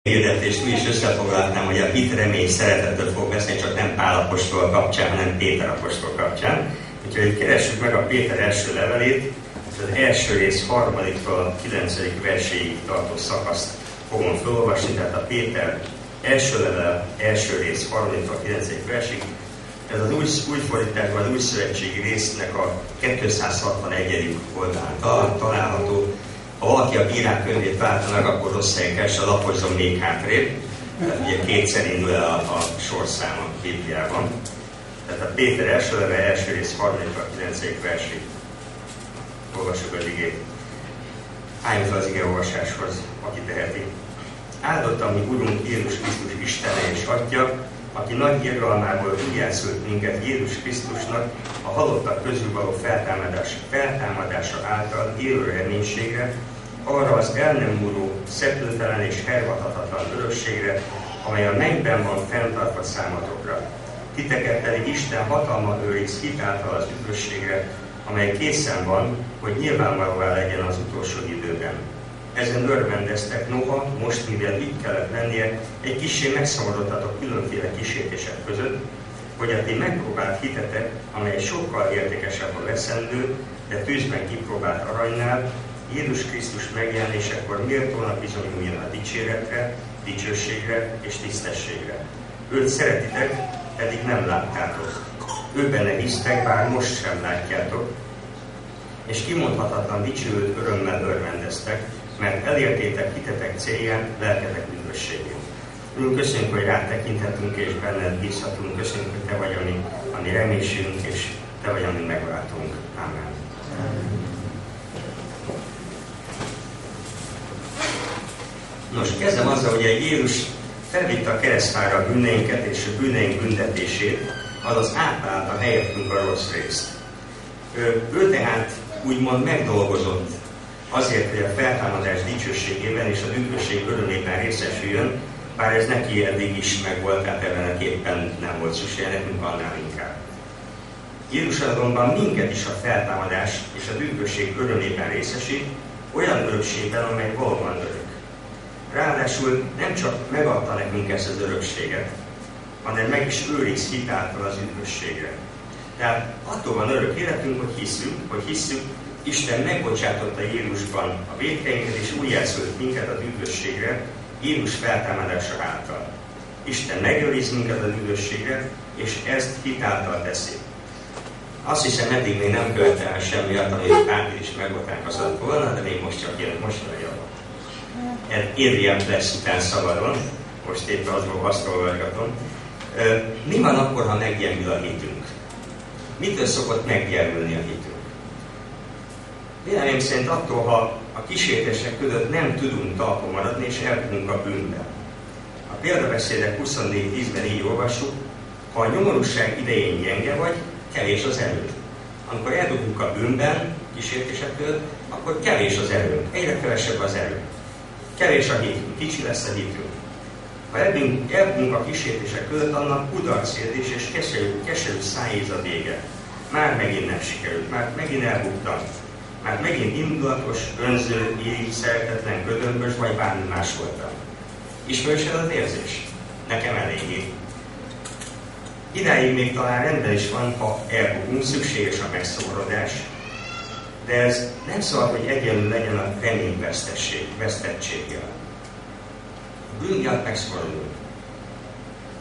hirdetést mi is összefoglaltam, hogy a hit, remény, szeretetről fog beszélni, csak nem Pál apostol kapcsán, hanem Péter apostol kapcsán. Úgyhogy keressük meg a Péter első levelét, az első rész 3-tól 9. verséig tartó szakaszt fogom felolvasni, tehát a Péter első level, első rész 3-tól 9. versig. Ez az új fordításban, az új szövetségi résznek a 261. oldalán található. Ha valaki a Bírák könyvét találta meg, akkor rossz helyen keresse, lapozzon még hátrébb. Tehát ugye kétszer indul el a sorszám a Bibliában. Tehát a Péter első level, első rész 3-tól 9. versig. Olvassuk az igét. Álljunk fel az ige olvasáshoz, aki teheti. Áldott a mi Urunk Jézus Krisztus Istene és Atya, aki nagy irgalmából újjászült minket Jézus Krisztusnak a halottak közül való feltámadása által élő reménységre, arra az el nem múló, szeplőtelen és hervadhatatlan örökségre, amely a mennyben van fenntartva számotokra. Titeket pedig Isten hatalma őriz hitáltal az üdvösségre, amely készen van, hogy nyilvánvalóvá legyen az utolsó időben. Ezen örvendeztek, noha most, mivel így kellett lennie, egy kissé megszomorodtatok különféle kísértések között, hogy a ti megpróbált hitetek, amely sokkal értékesebb a veszendő, de tűzben kipróbált aranynál, Jézus Krisztus megjelenésekor méltónak bizonyuljon a dicséretre, dicsőségre és tisztességre. Őt szeretitek, pedig nem láttátok. Ő benne hisztek, bár most sem látjátok, és kimondhatatlan dicsőt örömmel örvendeztek, mert elértétek hitetek célján, lelketek üdvösségét. Úr, köszönjük, hogy rátekinthetünk és benned bízhatunk. Köszönjük, hogy Te vagy a mi reménységünk, és Te vagy a mi megváltunk. Amen. Nos, kezdem azzal, hogy Jézus felvitte a keresztfára a bűneinket és a bűneink büntetését, azaz átállt a helyettünk a rossz részt. Ő tehát úgymond megdolgozott azért, hogy a feltámadás dicsőségében és az üdvösség örömében részesüljön, bár ez neki eddig is megvolt, tehát ebben nem volt szükség, nekünk annál inkább. Jézus azonban minket is a feltámadás és az üdvösség örömében részesít, olyan örökségben, amely valóban örök. Ráadásul nem csak megadta nekünk ezt az örökséget, hanem meg is őriz hitáltal az üdvösségre. Tehát attól van örök életünk, hogy hisszük, Isten megbocsátotta Jézusban a vétkeinket, és újjászült minket az üdvösségre, Jézus feltámadása által. Isten megőriz minket az üdvösségre, és ezt hitáltal teszi. Azt hiszem, eddig még nem követte el semmi, amit Ápil is megbotránkozott volna, de még most csak jön, most van a java. Érjem lesz után szabadon, most éppen azt olvasgatom. Mi van akkor, ha meggyengül a hitünk? Mitől szokott meggyengülni a hitünk? Véleményem szerint attól, ha a kísértések között nem tudunk talpon maradni, és elbukunk a bűnben. A példabeszédek 24:10-ben így olvassuk, ha a nyomorúság idején gyenge vagy, kevés az erő. Amikor elbukunk a bűnben, kísértések között, akkor kevés az erő. Egyre kevesebb az erő. Kevés a hitünk, kicsi lesz a hitünk. Ha elbukunk a kísértések között, annak kudarcérzés és keserű szájéz a vége. Már megint nem sikerült, már megint elbuktam. Már megint indulatos, önző, irigy, szeretetlen, gödömbös, vagy bármi más voltam. Ismerős ez az érzés? Nekem eléggé. Idáig még talán rendben is van, ha elbukunk, szükséges a megszomorodás, de ez nem szabad, hogy egyenlő legyen a reményvesztettséggel. A bűn miatt megszomorodunk.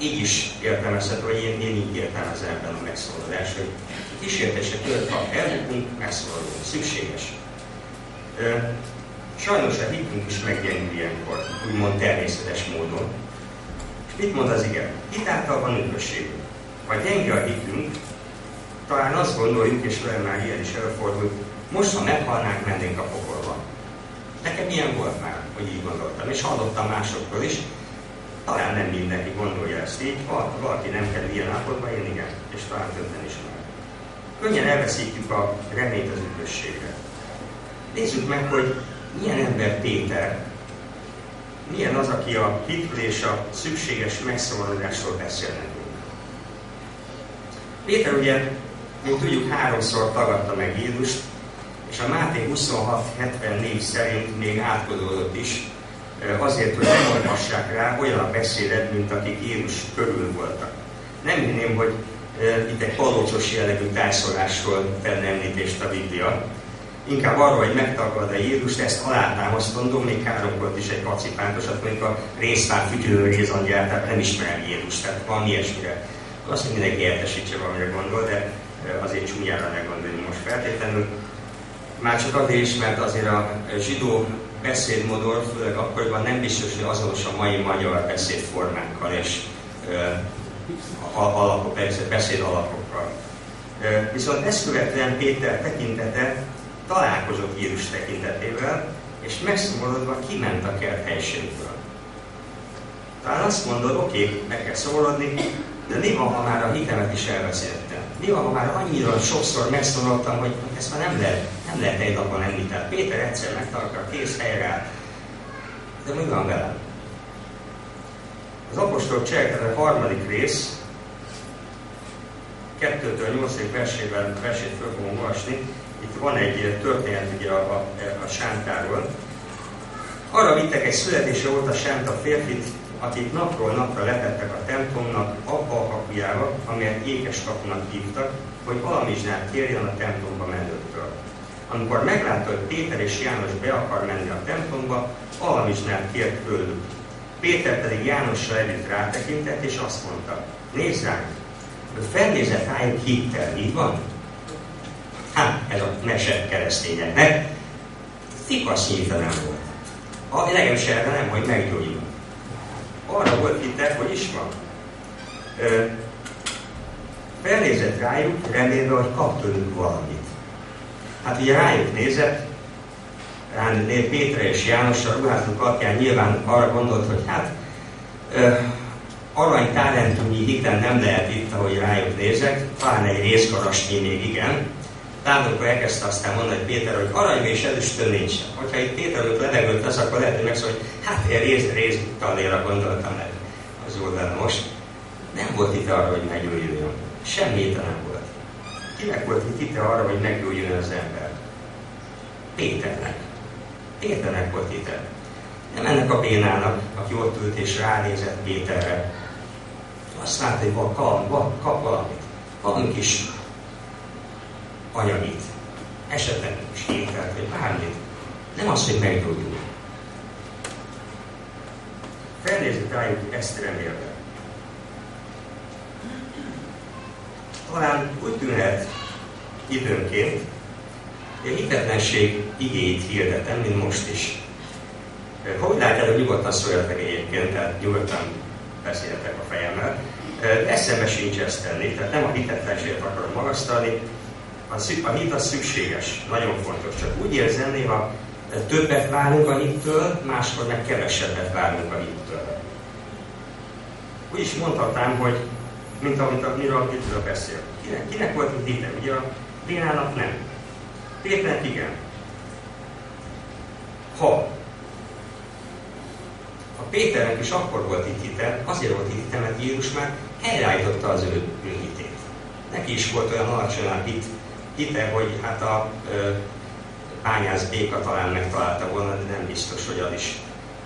Így is értelmezhető, hogy én így értelmezem ebben a megszólalást, hogy kísértések között, ha elbukunk, megszólalunk. Szükséges. Sajnos a hitünk is meggyengül ilyenkor, úgymond természetes módon. És mit mond az ige? Hitáltal van üdvösségünk. Ha gyenge a hitünk, talán azt gondoljuk, és velem már ilyen is előfordult, most, ha meghalnánk, mennénk a pokolba. Nekem ilyen volt már, hogy így gondoltam, és hallottam másoktól is. Talán nem mindenki gondolja ezt így, valaki nem kerül ilyen állapotba, én igen, és talán többen is már. Könnyen elveszítjük a reményt az üdvösségre. Nézzük meg, hogy milyen ember Péter, milyen az, aki a hitről és a szükséges megszomorodásról beszél nekünk. Péter ugye, mint tudjuk, 3-szor tagadta meg Jézust, és a Máté 26:74 szerint még átkozódott is, azért, hogy nem mondhassák rá olyan a beszédet, mint akik Jézus körül voltak. Nem hinném, hogy itt egy palócsos jellegű tájszolásról tenne említést a Biblia. Inkább arról, hogy megtagadta Jézust, ezt alátámasztandó, még káromkodt is egy kacipántosat, mondjuk a részfán fütyülő rézangyát, tehát nem ismerem Jézust, tehát valami ilyesmire. Azt, hogy mindenki értesítse, valamire gondol, de azért csúnyára ne gondolni most feltétlenül. Már csak azért is, mert azért a zsidó beszédmodor, főleg akkoriban nem biztos, hogy azonos a mai magyar beszédformákkal és beszédalapokkal. Viszont ezt követően Péter tekintete találkozott Jézus tekintetével, és megszomorodva kiment a kert helységről. Talán azt mondod, oké, meg kell szomorodni, de mi van, ha már a hitemet is elveszítettem? Mi van, ha már annyira sokszor megszomorodtam, hogy ezt már nem lehet egy napon enni. Tehát Péter egyszer megtartja, kész helyre. De mi van velem? Az apostolok cselekedete harmadik rész, 2-től 8. versét föl fogom olvasni. Itt van egy történet ugye a sántáról. Arra vittek egy születése volt a sánta férfit, akit napról napra letettek a templomnak abba a kapujába, amelyet ékes kapunak hívtak, hogy valamizsnát kérjen a templomba menőktől. Amikor meglátta, hogy Péter és János be akar menni a templomba, valamizsnát kért tőlük. Péter pedig Jánossal együtt rátekintett, és azt mondta, nézd ránk, felnézett rájuk hittel, így van? Hát, ez a mese keresztényeknek fikasznyi hite nem volt. A legalábbis erre nem, hogy meggyógyul. Arra volt hitte, hogy is van. Felnézett rájuk, remélve, hogy kap tőlük valamit. Hát ugye rájuk nézett, Péter és János a ruházatuk alapján nyilván arra gondolt, hogy hát arany talentúnyi hiten nem lehet itt, ahogy rájuk nézek, talán egy részgarasnyi még igen. Tehát amikor elkezdte aztán mondani, hogy Péter, hogy arany és ezüstön nincsen. Hogyha itt Péter őt levegőt vesz, akkor lehet, hogy megszól, hogy hát én résztalléra gondoltam el az oldalon most. Nem volt itt arra, hogy meggyógyuljon. Semmi hite nem volt. Kinek volt itt hite arra, hogy meggyógyuljon az ember? Péternek. Péternek volt hite. Nem ennek a bénának, aki ott ült és ránézett Péterre. Azt látta, hogy kap valamit. Valami kis anyagit. Esetleg is ételt, vagy bármit. Nem az, hogy meggyógyul. Felnézett rájuk ezt remélve. Talán úgy tűnhet időnként, hogy a hitetlenség igéit hirdetem, mint most is. Hogy látjátok, hogy nyugodtan szóljatok egyébként, tehát nyugodtan beszéljetek a fejemmel. Eszembe sincs ezt tenni, tehát nem a hitetlenséget akarom magasztalni. A hit az szükséges, nagyon fontos. Csak úgy érzem, néha többet várunk a hittől, máskor meg kevesebbet várunk a hittől. Úgy is mondhatnám, hogy mint amiről beszél. Kinek volt itt hite? Ugye a Bénának nem. Péternek igen. A Péternek is akkor volt itt hite, azért volt itt hite, mert Jézus már helyreállította az ő hitét. Neki is volt olyan alacsonyabb hite, hogy hát a bányász béka talán megtalálta volna, de nem biztos, hogy az is.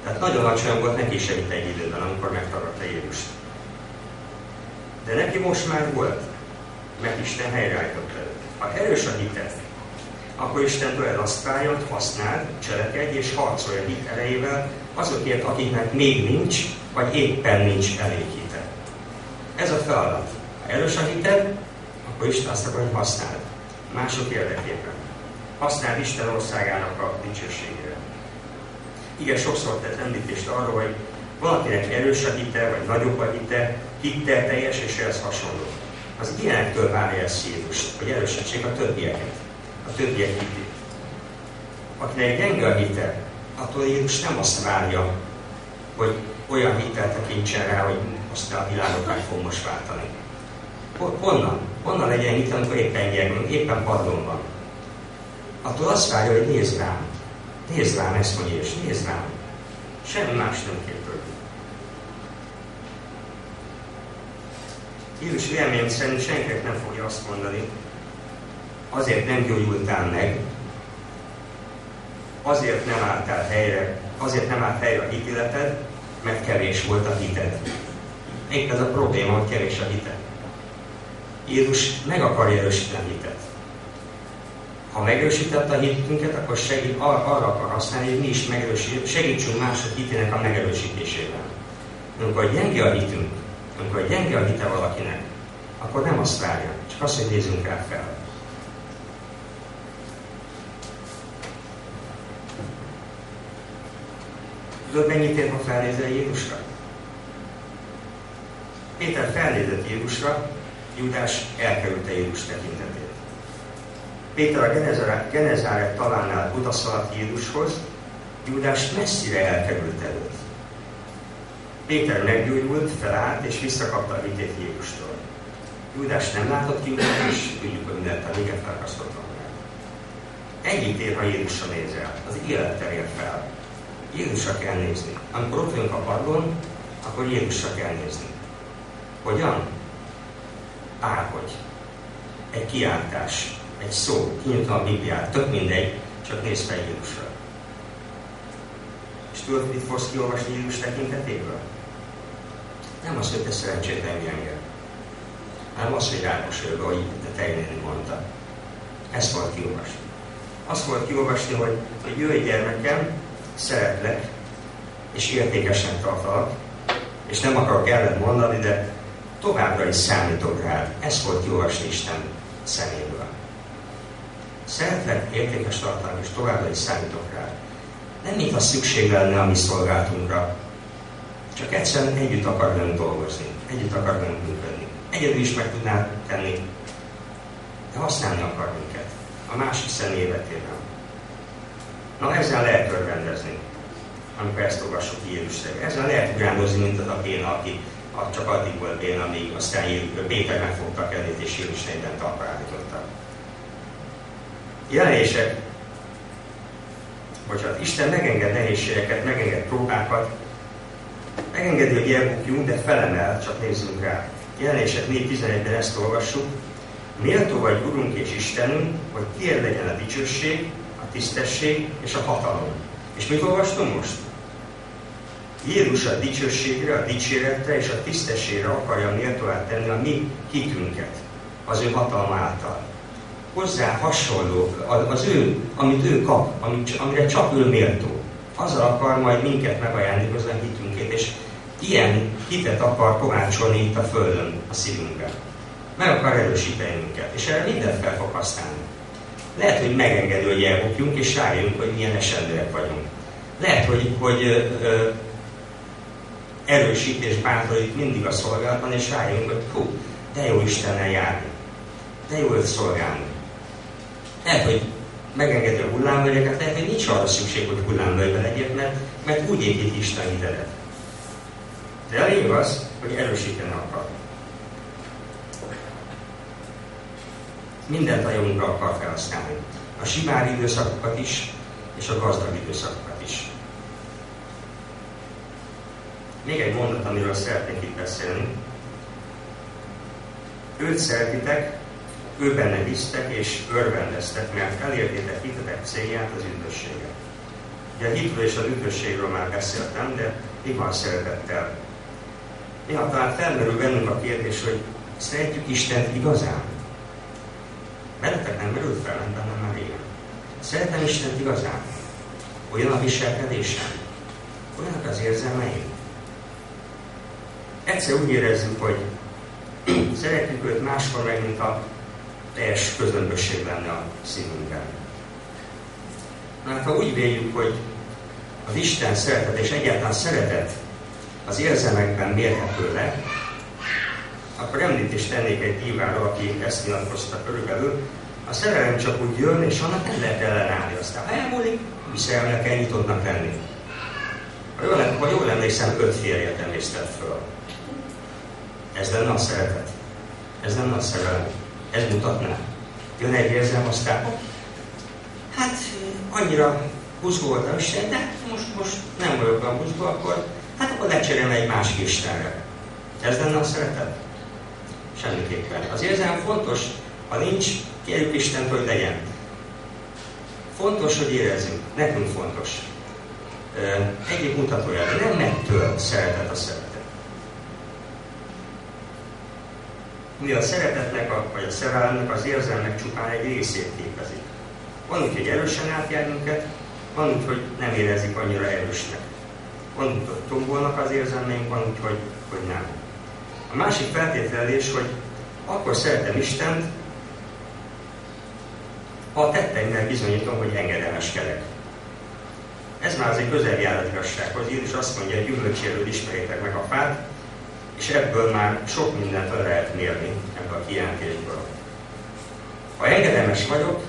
Tehát nagyon alacsony volt neki is egy időben, amikor megtagadta Jézust. De neki most már volt, mert Isten helyreállította őt. Ha erős a hited, akkor Isten tőled azt várja, hogy használd, cselekedj és harcolj a hit erejével azokért, akiknek még nincs, vagy éppen nincs elég hite. Ez a feladat. Ha erős a hited, akkor Isten azt akar, hogy használd. Mások érdekében. Használd Isten országának a dicsőségére. Igen, sokszor tett említést arról, hogy valakinek erős a hite, vagy nagyobb a hite, hittelteljes és ehhez hasonló. Az ilyenektől várja ezt Jézus, hogy erősítsék a többieket. A többiek hitét. Akinek gyenge a hite, attól Jézus nem azt várja, hogy olyan hitelt tekintsen rá, hogy azt a világot meg fog most váltani. Honnan legyen hitel, amikor éppen gyermünk, éppen padlón van? Attól azt várja, hogy nézd rám, ezt mondja, és nézd rám. Semmi más nem kér tőle. Jézus véleményem szerint senkinek nem fogja azt mondani, azért nem gyógyultál meg, azért nem álltál helyre, azért nem állt helyre a hitéleted, mert kevés volt a hited. Épp ez a probléma, hogy kevés a hited. Jézus meg akarja erősíteni a hitet. Ha megerősítette a hitünket, akkor arra akar használni, hogy mi is segítsünk mások hitének a megerősítésében. Amikor gyenge a hitünk, amikor gyenge a hite valakinek, akkor nem azt várja, csak azt, hogy nézzünk rá fel. Tudod, mennyit ér, ha felnézel Jézusra? Péter felnézett Jézusra, Júdás elkerülte Jézus tekintetét. Péter a Genezáret talánál odaszaladt Jézushoz, Júdás messzire elkerült őt. Péter meggyógyult, felállt és visszakapta a hitét Jézustól. Júdás nem látott ki utána, és tudjuk, hogy mindent a véget felkasztottam meg. Ennyit ér, ha Jézusra nézel, az élettel ér fel. Jézusra kell nézni. Amikor ott vagyunk a padlón, akkor Jézusra kell nézni. Hogyan? Bárhogy. Egy kiáltás, egy szó, kinyitom a Bibliát, tök mindegy, csak nézz fel Jézusra. És tudod, mit fogsz kiolvasni Jézus tekintetéből? Nem az, hogy te szerencsétlen gyenge, hanem az, hogy rámosolyog, ahogy a tejnéni mondta. Ezt volt kiolvasni. Azt volt kiolvasni, hogy jöjj gyermekem, szeretlek, és értékesnek tartalak, és nem akarok ellen mondani, de továbbra is számítok rád. Ezt volt kiolvasni Isten szeméből. Szeretlek, értékes tartalak, és továbbra is számítok rád. Nem mintha szükség lenne a mi szolgálatunkra, csak egyszerűen együtt akar velünk dolgozni, együtt akar velünk működni. Egyedül is meg tudná tenni, de használni akar minket a másik személy életében. Na, ezzel lehet örvendezni, amikor ezt olvassuk Jézusra. Ezzel lehet ugrándozni, mint az a béna, aki csak addig volt béna, amíg aztán Péter megfogta a kezét, és Jézus nevében talpra állította. Jelenések, Isten megenged nehézségeket, megenged próbákat, megengedi, hogy elbukjunk, de felemel, csak nézzünk rá. Jelenések 4.11-ben ezt olvassuk. Méltó vagy Urunk és Istenünk, hogy tiéd legyen a dicsőség, a tisztesség és a hatalom. És mit olvastunk most? Jézus a dicsőségre, a dicséretre és a tisztességre akarja méltóvá tenni a mi hitünket, az ő hatalma által. Hozzá hasonló, amit ő kap, amire csak ő méltó. Azzal akar majd minket megajándékozni a hitünkét, és ilyen hitet akar kovácsolni itt a Földön, a szívünkben. Meg akar erősíteni minket, és erre mindent fel fog használni. Lehet, hogy megengedő, hogy elbukjunk, és rájönk, hogy milyen esendőek vagyunk. Lehet, hogy erősít és bántorít mindig a szolgálatban, és rájönk, hogy hú, de jó Istennel járni, de jó őt szolgálni. Lehet, hogy megengedő a hullámvölgyeket, lehet, hogy nincs arra szükség, hogy hullámvölgybe legyél, mert úgy épít Isten hitedet. De a lényeg az, hogy erősíteni akar. Mindent a jogunkra akar felhasználni. A simár időszakokat is, és a gazdag időszakokat is. Még egy mondat, amiről szeretnék itt beszélni. Őt szeretitek, ő benne hisztek és örvendeztek, mert elértétek hitetek célját, az üdvösséget. Ugye a hitről és az üdvösségről már beszéltem, de mi van szeretettel? Néha talán felmerül bennünk a kérdés, hogy szeretjük Istent igazán? Bennetek nem merült fel, bennem már régen. Szeretem Istent igazán? Olyan a viselkedésem? Olyanak az érzelmeim? Egyszer úgy érezzük, hogy szeretjük őt, máskor meg, mint a teljes közömbösség lenne a szívünkben. Mert ha úgy véljük, hogy az Isten szeretet és egyáltalán szeretet az érzelmekben mérhető le, akkor említést tennék egy díváról, aki ezt nyilatkozta körülbelül. A szerelem csak úgy jön, és annak nem lehet ellenállni. Aztán ha elmúlik, visszajelmel kell nyitottnak lenni. Ha jól emlékszem, 5 férjet emésztett föl. Ez lenne a szeretet. Ez lenne a szerelem. Ez mutatná. Jön egy érzem, aztán hát annyira buzgó voltam Isten, de most nem vagyok olyan buzgó, akkor lecserélem egy másik Istenre. Ez lenne a szeretet? Semmiképpen. Az érzelem fontos, ha nincs, kérjük Istent, hogy legyen. Fontos, hogy érezzünk. Nekünk fontos. egyik mutatója, de nem mettől szeretet a szeretet. Mi a szeretetnek, vagy a szerelemnek az érzelmek csupán egy részét képezik. Van úgy, hogy erősen átjár minket, van úgy, hogy nem érezik annyira erősnek. Van úgy, hogy tombolnak az érzelmeink, van úgy, hogy nem. A másik feltételezés, hogy akkor szeretem Istent, ha a tetteimmel bizonyítom, hogy engedelmeskedek. Ez már azért közel jár az igazsághoz. Jézus azt mondja, hogy gyümölcséről ismerjétek meg a fát, és ebből már sok mindent le lehet mérni ebből a kijelentésből. Ha engedelmes vagyok,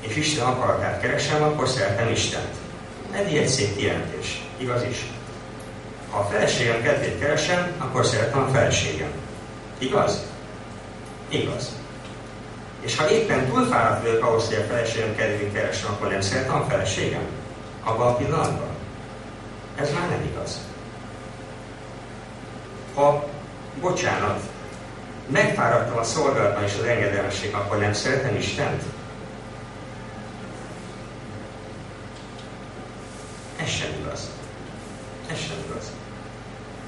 és Isten akaratát keresem, akkor szeretem Istent. Ez egy szép kijelentés. Igaz is. Ha a feleségem kedvét keresem, akkor szeretem a feleségem. Igaz? Igaz. És ha éppen túlfáradt vagyok ahhoz, hogy a feleségem kedvét keresem, akkor nem szeretem a feleségem? Abban a pillanatban? Ez már nem igaz. Ha, bocsánat, megfáradtam a szolgálatban és az engedelmesség, akkor nem szeretem Istent? Ez sem igaz. Ez sem igaz.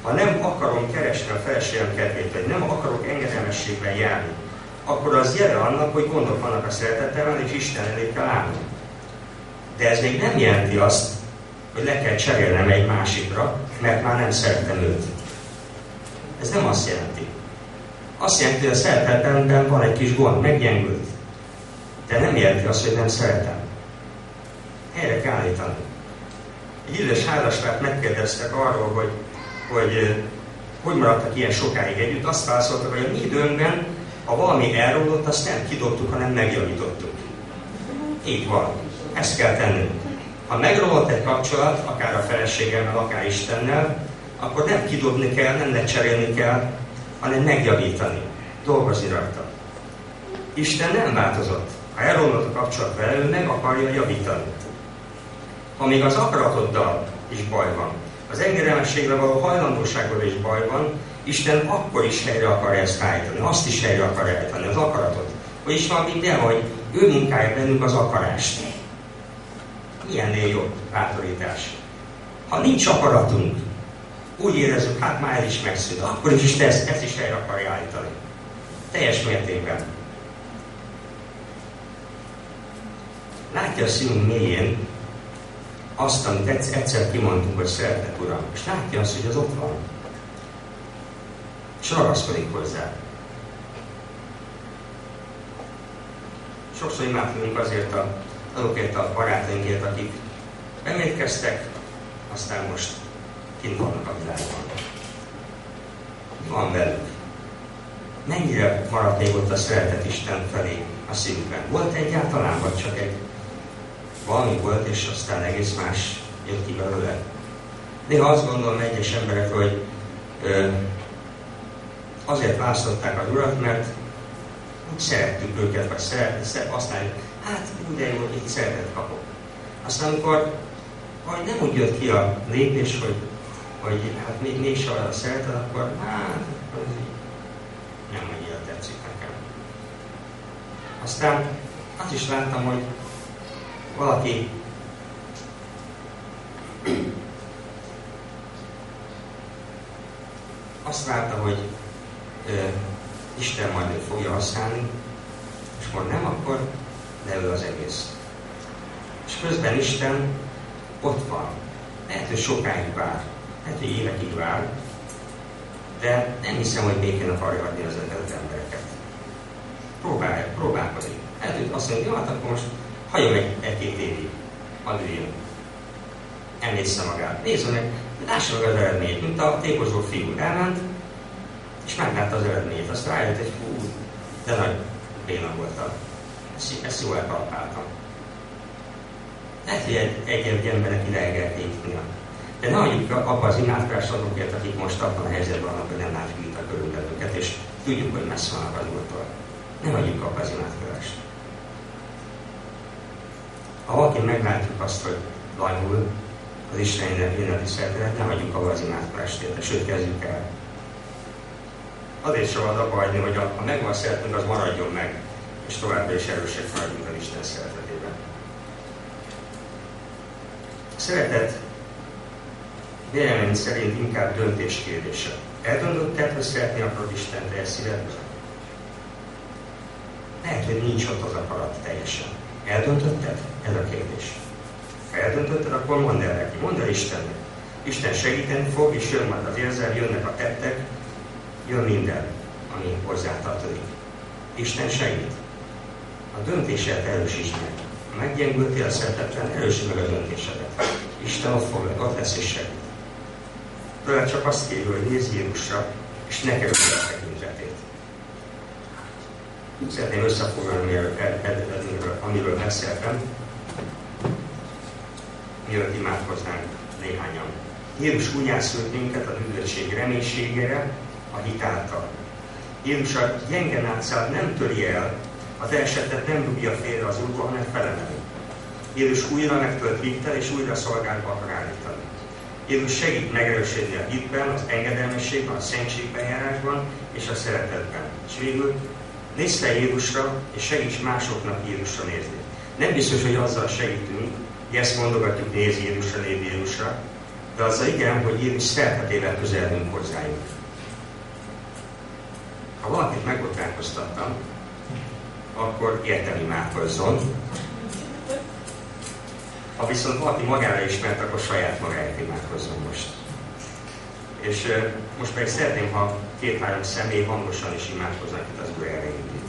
Ha nem akarom keresni a feleségem kedvét, vagy nem akarok engedelmességben járni, akkor az jele annak, hogy gondok vannak a szeretetemben, és Isten elé kell állnom. De ez még nem jelenti azt, hogy le kell cserélnem egy másikra, mert már nem szeretem őt. Ez nem azt jelenti. Azt jelenti, hogy a szeretetemben van egy kis gond, meggyengült. De nem jelenti azt, hogy nem szeretem. Helyre kell állítani. Egy idős házaspárt megkérdeztek arról, hogy maradtak ilyen sokáig együtt. Azt válaszoltak, hogy a mi időnkben, ha valami elromlott, azt nem kidobtuk, hanem megjavítottuk. Így van. Ezt kell tennünk. Ha megromlott egy kapcsolat, akár a feleségemmel, akár Istennel, akkor nem kidobni kell, nem lecserélni kell, hanem megjavítani, dolgozni rajta. Isten nem változott. Ha elromlott a kapcsolat vele, ő meg akarja javítani. Ha még az akaratoddal is baj van, az engedelmességre való hajlandósággal is baj van, Isten akkor is helyre akarja ezt állítani, azt is helyre akarja állítani, az akaratot. Vagyis valami de, hogy ő munkálja bennünk az akarást. Milyennél jobb bátorítás. Ha nincs akaratunk, úgy érezzük, hát már ez is megszűnt, akkor is Isten ezt is helyre akarja állítani. Teljes mértékben. Látja a szívünk mélyén azt, amit egyszer kimondtunk, hogy szeretlek, Uram, és látja azt, hogy az ott van. És ragaszkodik hozzá. Sokszor imádkozunk azért azokért a barátainkért, akik bemétkeztek, aztán most kint vannak a világban. Mi van velük? Mennyire maradt még ott a szeretet Isten felé a szívükben? Volt egyáltalán, vagy csak egy valami volt, és aztán egész más jött ki belőle? Néha azt gondolom egyes emberek, hogy azért választották az Urat, mert úgy szerettük őket, vagy aztán hát úgy de jó, hogy itt szeretet kapok. Aztán amikor nem úgy jött ki a lépés, hogy hát mégse a szeretet, akkor hát nem annyira tetszik nekem. Aztán azt is láttam, hogy valaki azt várta, hogy Isten majd őt fogja használni, és akkor nem, akkor leül az egész. És közben Isten ott van. Lehet, hogy sokáig vár, lehet, hogy évekig vár, de nem hiszem, hogy békén akarja adni az embereket. Próbálkozik. Lehet, hogy azt mondja, hát akkor most hagyom egy-két évig, hadd üljön. Elnézze magát. Nézze meg, lássa meg az eredményt, mint a tékozó fiú. Elment, és meglátta az eredményt. Azt rájött, hogy hú, de nagy béna voltam. Ezt jól elkalapáltam. Lehet, hogy egy embernek ideig kell jutnia. De ne hagyjuk abba az imádkozást azokért, akik most abban a helyzetben vannak, hogy nem látjuk itt a körülbelül őket, és tudjuk, hogy messze vannak az Úrtól. Ne hagyjuk abba az imádkozást. Ha valaki meglátjuk azt, hogy lanyul az Isten ünnepi szeretet, ne hagyjuk abba az imádkozást, sőt, kezdjük el. Azért sem ad abba hagyni, hogy ha megvan szeretnünk, az maradjon meg, és továbbra is erősek maradjunk az Isten szeretetében. A szeretet Vélemény szerint inkább döntés kérdése. Eldöntötted, hogy szeretné akarod Istent teljes szívedből? Lehet, hogy nincs ott az akarat teljesen. Eldöntötted? Ez a kérdés. Ha eldöntötted, akkor mondd el neki, mondd el Istennek. Isten segíteni fog, és jön majd az érzelem, jönnek a tettek, jön minden, ami hozzátartozik. Isten segít. A döntésedet erősítsd meg. Ha meggyengültél a szeretetben, erősítsd meg a döntésedet. Isten ott fog, ott lesz és segít. Tőle csak azt kéri, hogy nézz Jézusra, és ne kerülj a tekintetét. Szeretném összefoglalni, amiről beszéltem, mielőtt imádkoznánk néhányan. Jézus úgy átszült minket a üdvösség reménységére, a hit által. Jézus a gyenge nátszát nem töri el, az esetet nem dugja félre az útba, hanem felemeli. Jézus újra megtölt hittel, és újra szolgálva akar állítani. Jézus segít megerősödni a hitben, az engedelmességben, a szentségben járásban és a szeretetben. És végül nézz fel Jézusra, és segíts másoknak Jézusra nézni. Nem biztos, hogy azzal segítünk, hogy ezt mondogatjuk, nézz Jézusra, nézz Jézusra, de azzal igen, hogy Jézus szeretetével közeledünk hozzájuk. Ha valakit megbotránkoztattam, akkor értem imádkozzon. Ha viszont valaki magára ismert, akkor saját magáért imádkozzon most. És most pedig szeretném, ha 2-3 személy hangosan is imádkoznak, itt az Úr erre indít.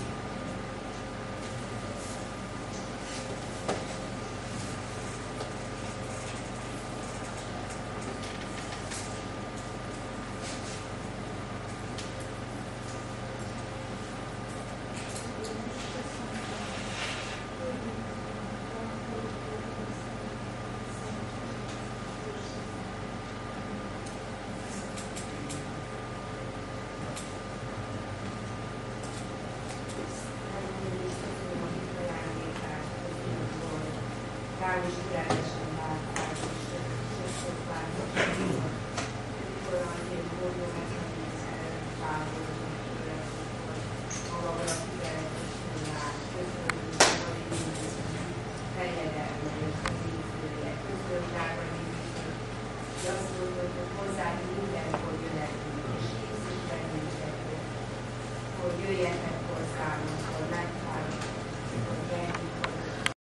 Jöjjetek hozzám.